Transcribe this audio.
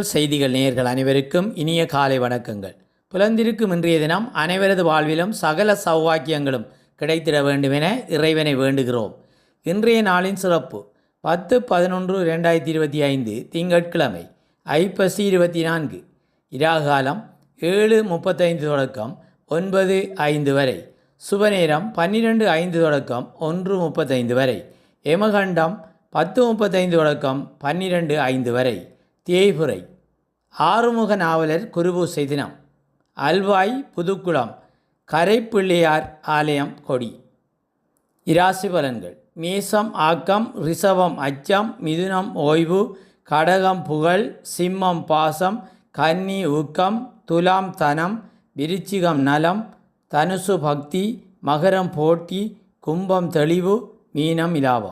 முதல் செய்திகள் நேயர்கள் அனைவருக்கும் இனிய காலை வணக்கங்கள். புலந்திருக்கும் இன்றைய தினம் அனைவரது வாழ்விலும் சகல சௌவாக்கியங்களும் கிடைத்திட வேண்டும் என இறைவனை வேண்டுகிறோம். இன்றைய நாளின் சிறப்பு 10/11/2025 திங்கட்கிழமை ஐப்பசி 24 இராகாலம் 7:35 தொடக்கம் 9:05 வரை, சுபநேரம் 12:05 தொடக்கம் 1:35 வரை, எமகண்டம் 10:35 தொடக்கம் 12:05 வரை. தேய்புரை ஆறுமுக நாவலர் குருபூசை தினம். அல்வாய் புதுக்குளம் கரைப்பிள்ளையார் ஆலயம் கொடி. இராசி பலன்கள். மேசம் ஆக்கம், ரிஷபம் அச்சம், மிதுனம் ஓய்வு, கடகம் புகழ், சிம்மம் பாசம், கன்னி ஊக்கம், துலாம் தனம், விருச்சிகம் நலம், தனுசு பக்தி, மகரம் போட்டி, கும்பம் தெளிவு, மீனம் இலாபம்.